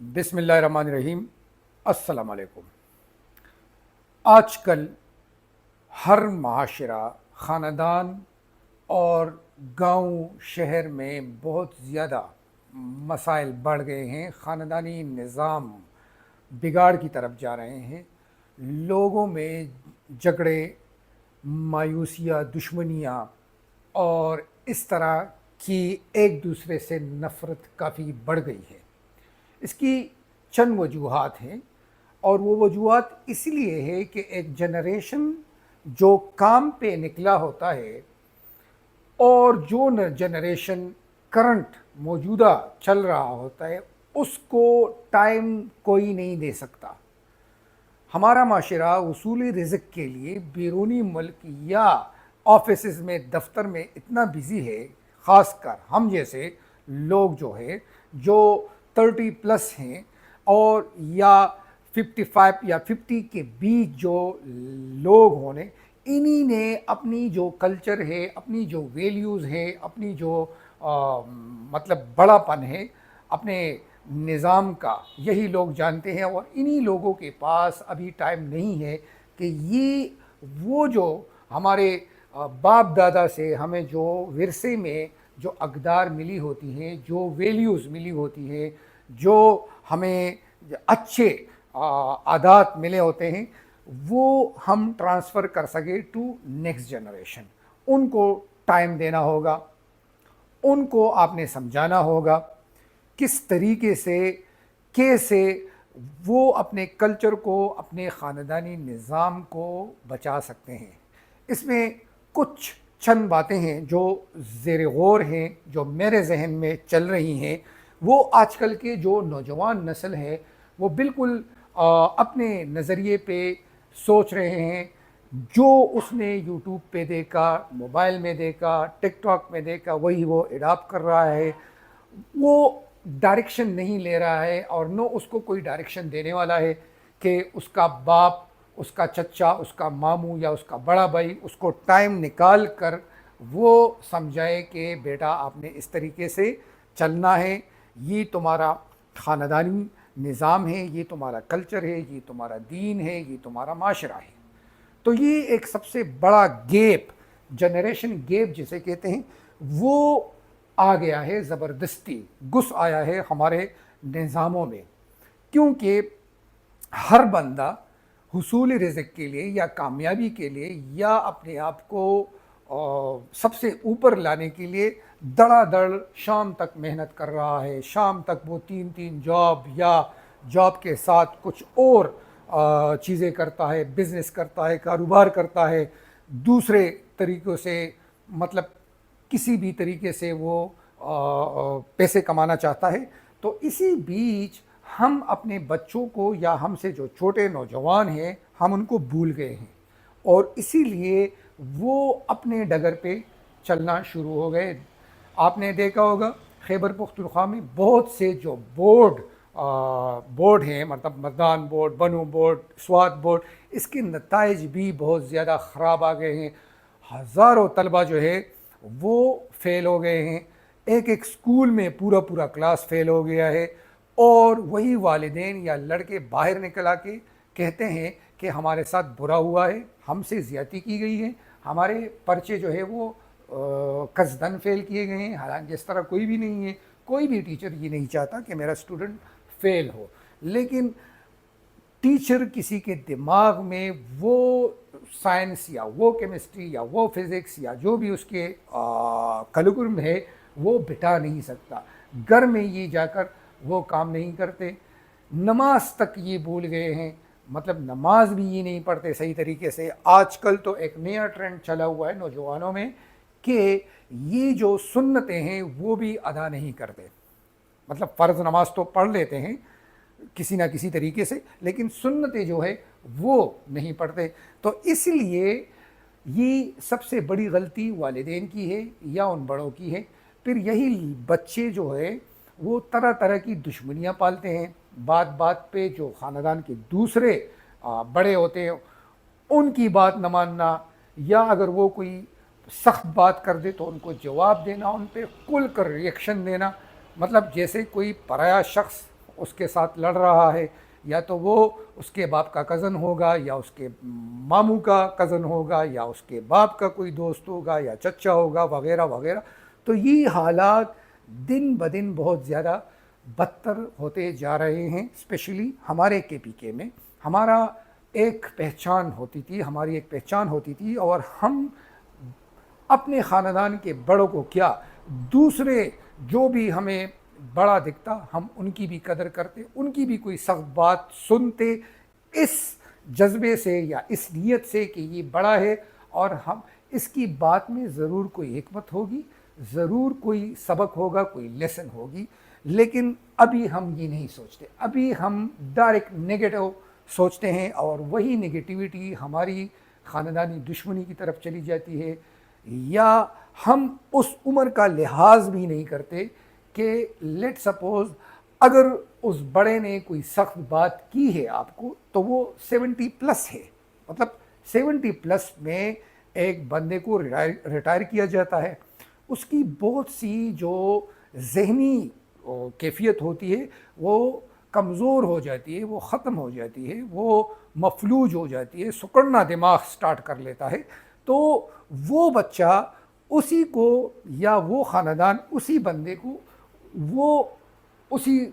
بسم اللہ الرحمن الرحیم۔ السلام علیکم۔ آج کل ہر معاشرہ، خاندان اور گاؤں شہر میں بہت زیادہ مسائل بڑھ گئے ہیں، خاندانی نظام بگاڑ کی طرف جا رہے ہیں، لوگوں میں جھگڑے، مایوسیاں، دشمنیاں اور اس طرح کی ایک دوسرے سے نفرت کافی بڑھ گئی ہے۔ اس کی چند وجوہات ہیں، اور وہ وجوہات اس لیے ہے کہ ایک جنریشن جو کام پہ نکلا ہوتا ہے اور جو جنریشن کرنٹ موجودہ چل رہا ہوتا ہے اس کو ٹائم کوئی نہیں دے سکتا۔ ہمارا معاشرہ اصولی رزق کے لیے بیرونی ملک یا آفیسز میں، دفتر میں اتنا بزی ہے، خاص کر ہم جیسے لوگ جو 30 پلس ہیں اور یا 55 یا 50 کے بیچ جو لوگ ہونے، انہی نے اپنی جو کلچر ہے، اپنی جو ویلیوز ہے، اپنی جو مطلب بڑا پن ہے اپنے نظام کا، یہی لوگ جانتے ہیں، اور انہی لوگوں کے پاس ابھی ٹائم نہیں ہے کہ یہ وہ جو ہمارے باپ دادا سے ہمیں جو ورثے میں جو اقدار ملی ہوتی ہیں، جو ویلیوز ملی ہوتی ہیں، جو ہمیں اچھے عادات ملے ہوتے ہیں، وہ ہم ٹرانسفر کر سکے ٹو نیکسٹ جنریشن۔ ان کو ٹائم دینا ہوگا، ان کو آپ نے سمجھانا ہوگا کس طریقے سے، کیسے وہ اپنے کلچر کو، اپنے خاندانی نظام کو بچا سکتے ہیں۔ اس میں کچھ چند باتیں ہیں جو زیر غور ہیں، جو میرے ذہن میں چل رہی ہیں۔ وہ آج کل کے جو نوجوان نسل ہے وہ بالکل اپنے نظریے پہ سوچ رہے ہیں، جو اس نے یوٹیوب پہ دیکھا، موبائل میں دیکھا، ٹک ٹاک میں دیکھا، وہی وہ اڈاپٹ کر رہا ہے۔ وہ ڈائریکشن نہیں لے رہا ہے، اور نہ اس کو کوئی ڈائریکشن دینے والا ہے کہ اس کا باپ، اس کا چچا، اس کا ماموں یا اس کا بڑا بھائی اس کو ٹائم نکال کر وہ سمجھائے کہ بیٹا آپ نے اس طریقے سے چلنا ہے، یہ تمہارا خاندانی نظام ہے، یہ تمہارا کلچر ہے، یہ تمہارا دین ہے، یہ تمہارا معاشرہ ہے۔ تو یہ ایک سب سے بڑا گیپ، جنریشن گیپ جسے کہتے ہیں، وہ آ گیا ہے، زبردستی گھس آیا ہے ہمارے نظاموں میں، کیونکہ ہر بندہ حصول رزق کے لیے یا کامیابی کے لیے یا اپنے آپ کو سب سے اوپر لانے کے لیے دڑا دڑ شام تک محنت کر رہا ہے۔ شام تک وہ 3 جاب یا جاب کے ساتھ کچھ اور چیزیں کرتا ہے، بزنس کرتا ہے، کاروبار کرتا ہے، دوسرے طریقوں سے، مطلب کسی بھی طریقے سے وہ پیسے کمانا چاہتا ہے۔ تو اسی بیچ ہم اپنے بچوں کو، یا ہم سے جو چھوٹے نوجوان ہیں، ہم ان کو بھول گئے ہیں، اور اسی لیے وہ اپنے ڈگر پہ چلنا شروع ہو گئے۔ آپ نے دیکھا ہوگا خیبر پختونخوا میں بہت سے جو بورڈ ہیں، مطلب مردان بورڈ، بنو بورڈ، سوات بورڈ، اس کے نتائج بھی بہت زیادہ خراب آ گئے ہیں۔ ہزاروں طلبہ جو ہے وہ فیل ہو گئے ہیں، ایک سکول میں پورا کلاس فیل ہو گیا ہے، اور وہی والدین یا لڑکے باہر نکل آ کے کہتے ہیں کہ ہمارے ساتھ برا ہوا ہے، ہم سے زیادتی کی گئی ہے، ہمارے پرچے جو ہے وہ قصدن فیل کیے گئے ہیں، حالانکہ اس طرح کوئی بھی نہیں ہے۔ کوئی بھی ٹیچر یہ نہیں چاہتا کہ میرا اسٹوڈنٹ فیل ہو، لیکن ٹیچر کسی کے دماغ میں وہ سائنس یا وہ کیمسٹری یا وہ فزکس یا جو بھی اس کے کریکولم ہے وہ بٹا نہیں سکتا۔ گھر میں یہ جا کر وہ کام نہیں کرتے، نماز تک یہ بھول گئے ہیں، مطلب نماز بھی یہ نہیں پڑھتے صحیح طریقے سے۔ آج کل تو ایک نیا ٹرینڈ چلا ہوا ہے نوجوانوں میں کہ یہ جو سنتیں ہیں وہ بھی ادا نہیں کرتے، مطلب فرض نماز تو پڑھ لیتے ہیں کسی نہ کسی طریقے سے، لیکن سنتیں جو ہے وہ نہیں پڑھتے۔ تو اس لیے یہ سب سے بڑی غلطی والدین کی ہے یا ان بڑوں کی ہے۔ پھر یہی بچے جو ہے وہ طرح طرح کی دشمنیاں پالتے ہیں، بات بات پہ جو خاندان کے دوسرے بڑے ہوتے ہیں ان کی بات نہ ماننا، یا اگر وہ کوئی سخت بات کر دے تو ان کو جواب دینا، ان پہ کھل کر ریئیکشن دینا، مطلب جیسے کوئی پرایا شخص اس کے ساتھ لڑ رہا ہے، یا تو وہ اس کے باپ کا کزن ہوگا، یا اس کے ماموں کا کزن ہوگا، یا اس کے باپ کا کوئی دوست ہوگا، یا چچا ہوگا، وغیرہ وغیرہ۔ تو یہ حالات دن بدن بہت زیادہ بدتر ہوتے جا رہے ہیں، اسپیشلی ہمارے کے پی کے میں۔ ہمارا ایک پہچان ہوتی تھی، ہماری ایک پہچان ہوتی تھی، اور ہم اپنے خاندان کے بڑوں کو کیا، دوسرے جو بھی ہمیں بڑا دکھتا ہم ان کی بھی قدر کرتے، ان کی بھی کوئی سخت بات سنتے، اس جذبے سے یا اس نیت سے کہ یہ بڑا ہے اور ہم اس کی بات میں ضرور کوئی حکمت ہوگی، ضرور کوئی سبق ہوگا، کوئی لیسن ہوگی۔ لیکن ابھی ہم یہ نہیں سوچتے، ابھی ہم ڈائریکٹ نیگیٹو سوچتے ہیں، اور وہی نگیٹیوٹی ہماری خاندانی دشمنی کی طرف چلی جاتی ہے، یا ہم اس عمر کا لحاظ بھی نہیں کرتے کہ لیٹ سپوز اگر اس بڑے نے کوئی سخت بات کی ہے آپ کو تو وہ 70+ ہے، مطلب 70+ میں ایک بندے کو ریٹائر کیا جاتا ہے، اس کی بہت سی جو ذہنی کیفیت ہوتی ہے وہ کمزور ہو جاتی ہے، وہ ختم ہو جاتی ہے، وہ مفلوج ہو جاتی ہے، سکڑنا دماغ سٹارٹ کر لیتا ہے۔ تو وہ بچہ اسی کو، یا وہ خاندان اسی بندے کو وہ اسی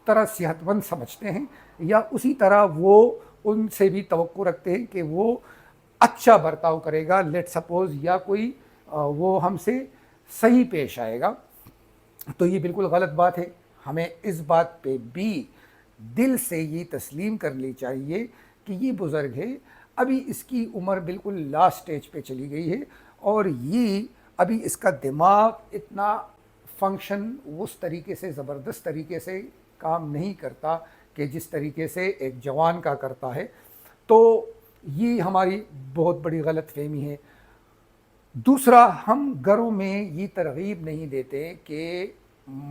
طرح صحت مند سمجھتے ہیں، یا اسی طرح وہ ان سے بھی توقع رکھتے ہیں کہ وہ اچھا برتاؤ کرے گا، لیٹ سپوز، یا کوئی وہ ہم سے صحیح پیش آئے گا۔ تو یہ بالکل غلط بات ہے۔ ہمیں اس بات پہ بھی دل سے یہ تسلیم کرنی چاہیے کہ یہ بزرگ ہے، ابھی اس کی عمر بالکل لاسٹ سٹیج پہ چلی گئی ہے، اور یہ ابھی اس کا دماغ اتنا فنکشن اس طریقے سے، زبردست طریقے سے کام نہیں کرتا کہ جس طریقے سے ایک جوان کا کرتا ہے۔ تو یہ ہماری بہت بڑی غلط فہمی ہے۔ دوسرا، ہم گھروں میں یہ ترغیب نہیں دیتے کہ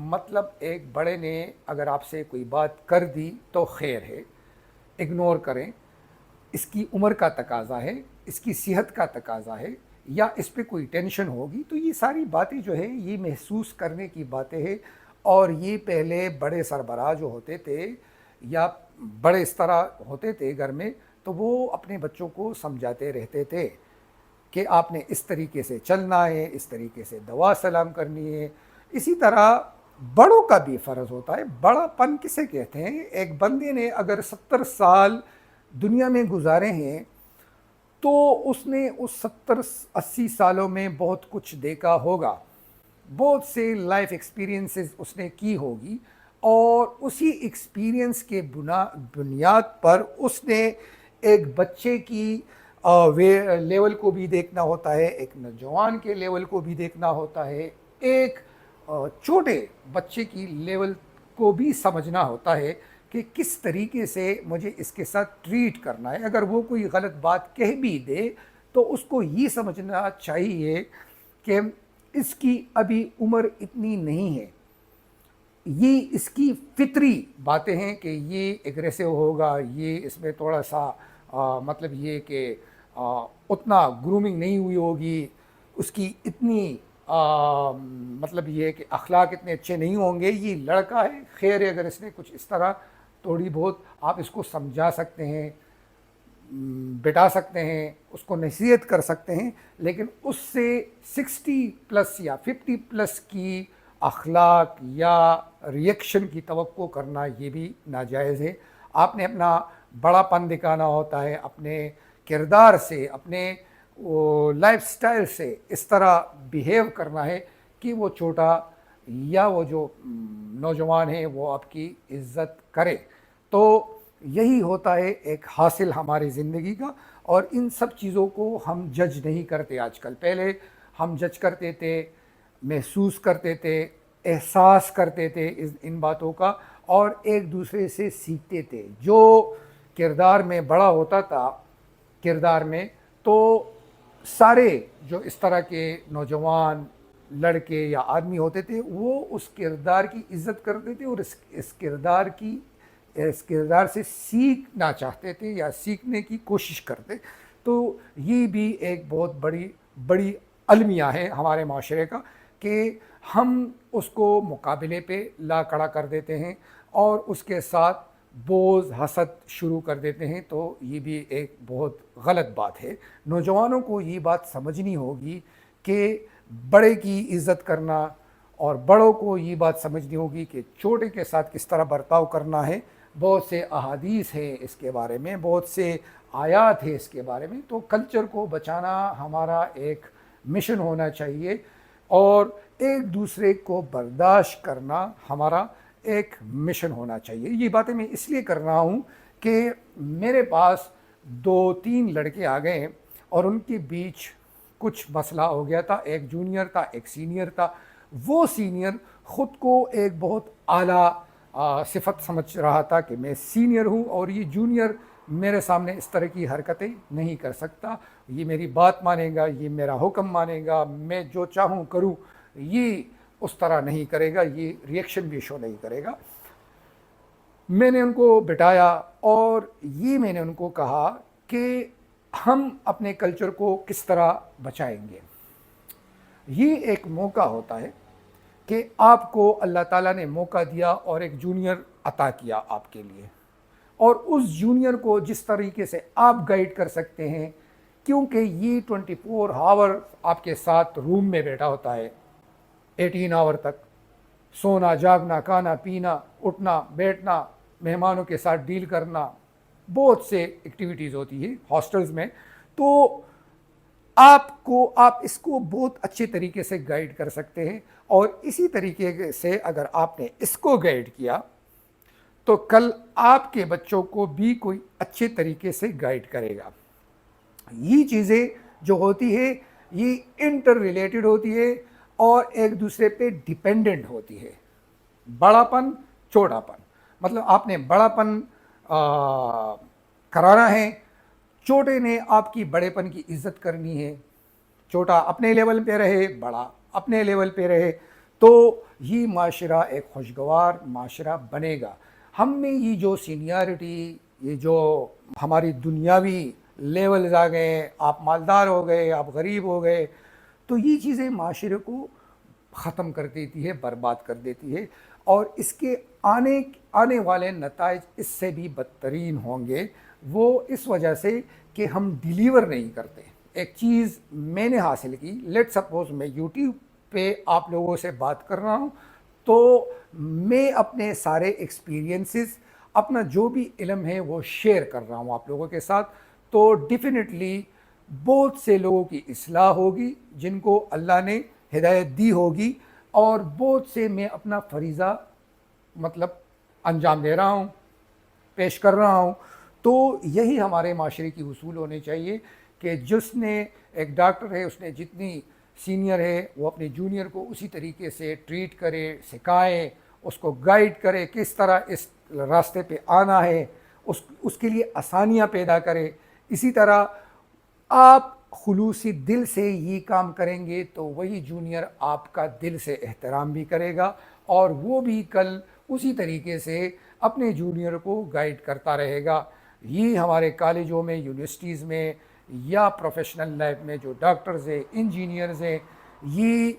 مطلب ایک بڑے نے اگر آپ سے کوئی بات کر دی تو خیر ہے، اگنور کریں، اس کی عمر کا تقاضا ہے، اس کی صحت کا تقاضا ہے، یا اس پہ کوئی ٹینشن ہوگی۔ تو یہ ساری باتیں جو ہے یہ محسوس کرنے کی باتیں ہیں، اور یہ پہلے بڑے سربراہ جو ہوتے تھے یا بڑے اس طرح ہوتے تھے گھر میں، تو وہ اپنے بچوں کو سمجھاتے رہتے تھے کہ آپ نے اس طریقے سے چلنا ہے، اس طریقے سے دعا سلام کرنی ہے۔ اسی طرح بڑوں کا بھی فرض ہوتا ہے۔ بڑا پن کسے کہتے ہیں؟ ایک بندے نے اگر 70 سال دنیا میں گزارے ہیں تو اس نے اس 70-80 سالوں میں بہت کچھ دیکھا ہوگا، بہت سے لائف ایکسپیرینسز اس نے کی ہوگی، اور اسی ایکسپیرینس کے بنیاد پر اس نے ایک بچے کی لیول کو بھی دیکھنا ہوتا ہے، ایک نوجوان کے لیول کو بھی دیکھنا ہوتا ہے، ایک چھوٹے بچے کی لیول کو بھی سمجھنا ہوتا ہے کہ کس طریقے سے مجھے اس کے ساتھ ٹریٹ کرنا ہے۔ اگر وہ کوئی غلط بات کہہ بھی دے تو اس کو یہ سمجھنا چاہیے کہ اس کی ابھی عمر اتنی نہیں ہے، یہ اس کی فطری باتیں ہیں کہ یہ ایگریسو ہوگا، یہ اس میں تھوڑا سا مطلب یہ کہ اتنا گرومنگ نہیں ہوئی ہوگی، اس کی اتنی مطلب یہ کہ اخلاق اتنے اچھے نہیں ہوں گے، یہ لڑکا ہے، خیر ہے اگر اس نے کچھ اس طرح تھوڑی بہت آپ اس کو سمجھا سکتے ہیں، بٹا سکتے ہیں، اس کو نصیحت کر سکتے ہیں، لیکن اس سے 60+ یا 50+ کی اخلاق یا ریئیکشن کی توقع کرنا یہ بھی ناجائز ہے۔ آپ نے اپنا بڑا پن دکھانا ہوتا ہے، اپنے کردار سے، اپنے لائف سٹائل سے اس طرح بیہیو کرنا ہے کہ وہ چھوٹا یا وہ جو نوجوان ہے وہ آپ کی عزت کرے۔ تو یہی ہوتا ہے ایک حاصل ہماری زندگی کا، اور ان سب چیزوں کو ہم جج نہیں کرتے آج کل۔ پہلے ہم جج کرتے تھے، محسوس کرتے تھے، احساس کرتے تھے ان باتوں کا، اور ایک دوسرے سے سیکھتے تھے۔ جو کردار میں بڑا ہوتا تھا کردار میں، تو سارے جو اس طرح کے نوجوان لڑکے یا آدمی ہوتے تھے وہ اس کردار کی عزت کرتے تھے، اور اس کردار سے سیکھنا چاہتے تھے یا سیکھنے کی کوشش کرتے۔ تو یہ بھی ایک بہت بڑی المیہ ہے ہمارے معاشرے کا کہ ہم اس کو مقابلے پہ لا کھڑا کر دیتے ہیں، اور اس کے ساتھ بوز حسد شروع کر دیتے ہیں، تو یہ بھی ایک بہت غلط بات ہے۔ نوجوانوں کو یہ بات سمجھنی ہوگی کہ بڑے کی عزت کرنا، اور بڑوں کو یہ بات سمجھنی ہوگی کہ چھوٹے کے ساتھ کس طرح برتاؤ کرنا ہے۔ بہت سے احادیث ہیں اس کے بارے میں، بہت سے آیات ہیں اس کے بارے میں۔ تو کلچر کو بچانا ہمارا ایک مشن ہونا چاہیے، اور ایک دوسرے کو برداشت کرنا ہمارا ایک مشن ہونا چاہیے۔ یہ باتیں میں اس لیے کر رہا ہوں کہ میرے پاس 2-3 لڑکے آ گئے اور ان کے بیچ کچھ مسئلہ ہو گیا تھا۔ ایک جونیئر تھا، ایک سینئر تھا۔ وہ سینئر خود کو ایک بہت اعلیٰ صفت سمجھ رہا تھا کہ میں سینئر ہوں، اور یہ جونیئر میرے سامنے اس طرح کی حرکتیں نہیں کر سکتا، یہ میری بات مانے گا، یہ میرا حکم مانے گا، میں جو چاہوں کروں، یہ اس طرح نہیں کرے گا، یہ ریئیکشن بھی شو نہیں کرے گا۔ میں نے ان کو بٹھایا اور یہ میں نے ان کو کہا کہ ہم اپنے کلچر کو کس طرح بچائیں گے۔ یہ ایک موقع ہوتا ہے کہ آپ کو اللہ تعالیٰ نے موقع دیا اور ایک جونیئر عطا کیا آپ کے لیے، اور اس جونیئر کو جس طریقے سے آپ گائیڈ کر سکتے ہیں، کیونکہ یہ 24 آور آپ کے ساتھ روم میں بیٹھا ہوتا ہے، 18 آور تک سونا جاگنا، کھانا پینا، اٹھنا بیٹھنا، مہمانوں کے ساتھ ڈیل کرنا، بہت سے ایکٹیویٹیز ہوتی ہیں ہاسٹلز میں۔ تو آپ اس کو بہت اچھے طریقے سے گائیڈ کر سکتے ہیں، اور اسی طریقے سے اگر آپ نے اس کو گائیڈ کیا تو کل آپ کے بچوں کو بھی کوئی اچھے طریقے سے گائیڈ کرے گا۔ یہ چیزیں جو ہوتی ہے یہ انٹر ریلیٹڈ ہوتی ہے اور ایک دوسرے پہ ڈیپینڈنٹ ہوتی ہے۔ بڑا پن، چھوٹا پن، مطلب آپ نے بڑا پن کرانا ہے، چھوٹے نے آپ کی بڑے پن کی عزت کرنی ہے۔ چھوٹا اپنے لیول پہ رہے، بڑا اپنے لیول پہ رہے، تو یہ معاشرہ ایک خوشگوار معاشرہ بنے گا۔ ہم میں یہ جو سینیارٹی، یہ جو ہماری دنیاوی لیولز آ گئے، آپ مالدار ہو گئے، آپ غریب ہو گئے، تو یہ چیزیں معاشرے کو ختم کر دیتی ہے، برباد کر دیتی ہے، اور اس کے آنے والے نتائج اس سے بھی بدترین ہوں گے۔ وہ اس وجہ سے کہ ہم ڈیلیور نہیں کرتے۔ ایک چیز میں نے حاصل کی، لیٹ سپوز میں یوٹیوب پہ آپ لوگوں سے بات کر رہا ہوں، تو میں اپنے سارے ایکسپیرینسز، اپنا جو بھی علم ہے وہ شیئر کر رہا ہوں آپ لوگوں کے ساتھ، تو ڈیفینیٹلی بہت سے لوگوں کی اصلاح ہوگی جن کو اللہ نے ہدایت دی ہوگی، اور بہت سے میں اپنا فریضہ مطلب انجام دے رہا ہوں، پیش کر رہا ہوں۔ تو یہی ہمارے معاشرے کی اصول ہونے چاہیے کہ جس نے ایک ڈاکٹر ہے، اس نے جتنی سینئر ہے وہ اپنے جونیئر کو اسی طریقے سے ٹریٹ کرے، سکھائے، اس کو گائیڈ کرے کس طرح اس راستے پہ آنا ہے، اس کے لیے آسانیاں پیدا کرے۔ اسی طرح آپ خلوصی دل سے یہ کام کریں گے تو وہی جونیئر آپ کا دل سے احترام بھی کرے گا، اور وہ بھی کل اسی طریقے سے اپنے جونیئر کو گائیڈ کرتا رہے گا۔ یہ ہمارے کالجوں میں، یونیورسٹیز میں، یا پروفیشنل لائف میں جو ڈاکٹرز ہیں، انجینئرز ہیں، یہ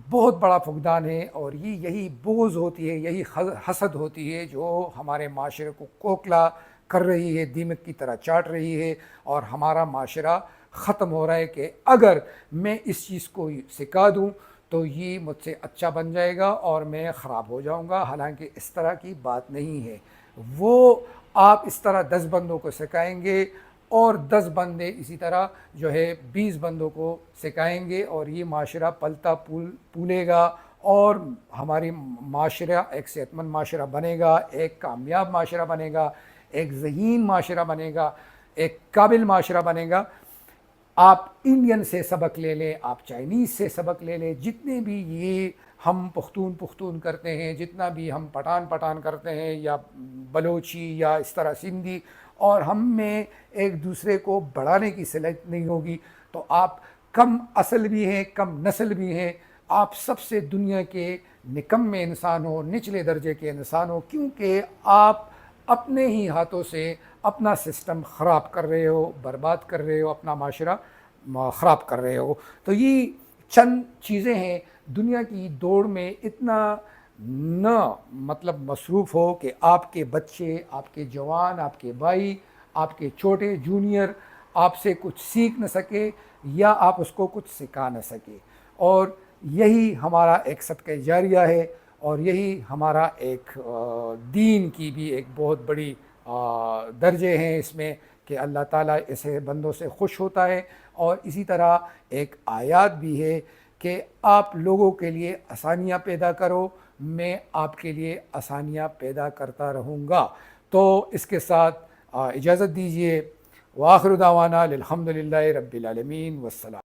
بہت بڑا فقدان ہے، اور یہی بغض ہوتی ہے، یہی حسد ہوتی ہے جو ہمارے معاشرے کو کوکلا کر رہی ہے، دیمک کی طرح چاٹ رہی ہے، اور ہمارا معاشرہ ختم ہو رہا ہے کہ اگر میں اس چیز کو سکھا دوں تو یہ مجھ سے اچھا بن جائے گا اور میں خراب ہو جاؤں گا۔ حالانکہ اس طرح کی بات نہیں ہے۔ وہ آپ اس طرح 10 بندوں کو سکھائیں گے، اور 10 بندے اسی طرح جو ہے 20 بندوں کو سکھائیں گے، اور یہ معاشرہ پلتا پھولے گا، اور ہماری معاشرہ ایک صحت مند معاشرہ بنے گا، ایک کامیاب معاشرہ بنے گا، ایک ذہین معاشرہ بنے گا، ایک قابل معاشرہ بنے گا۔ آپ انڈین سے سبق لے لیں، آپ چائنیز سے سبق لے لیں، جتنے بھی یہ ہم پختون کرتے ہیں، جتنا بھی ہم پٹھان کرتے ہیں، یا بلوچی یا اس طرح سندھی، اور ہم میں ایک دوسرے کو بڑھانے کی صلاحیت نہیں ہوگی، تو آپ کم اصل بھی ہیں، کم نسل بھی ہیں، آپ سب سے دنیا کے نکمے انسان ہو، نچلے درجے کے انسان ہو، کیونکہ آپ اپنے ہی ہاتھوں سے اپنا سسٹم خراب کر رہے ہو، برباد کر رہے ہو، اپنا معاشرہ خراب کر رہے ہو۔ تو یہ چند چیزیں ہیں۔ دنیا کی دوڑ میں اتنا نہ مطلب مصروف ہو کہ آپ کے بچے، آپ کے جوان، آپ کے بھائی، آپ کے چھوٹے جونیئر آپ سے کچھ سیکھ نہ سکے یا آپ اس کو کچھ سکھا نہ سکے. اور یہی ہمارا ایک صدقہ جاریہ ہے، اور یہی ہمارا ایک دین کی بھی ایک بہت بڑی درجے ہیں اس میں کہ اللہ تعالیٰ ایسے بندوں سے خوش ہوتا ہے. اور اسی طرح ایک آیات بھی ہے کہ آپ لوگوں کے لیے آسانیاں پیدا کرو، میں آپ کے لیے آسانیاں پیدا کرتا رہوں گا. تو اس کے ساتھ اجازت دیجیے. وآخر دعوانا الحمد للہ رب العالمین والسلام.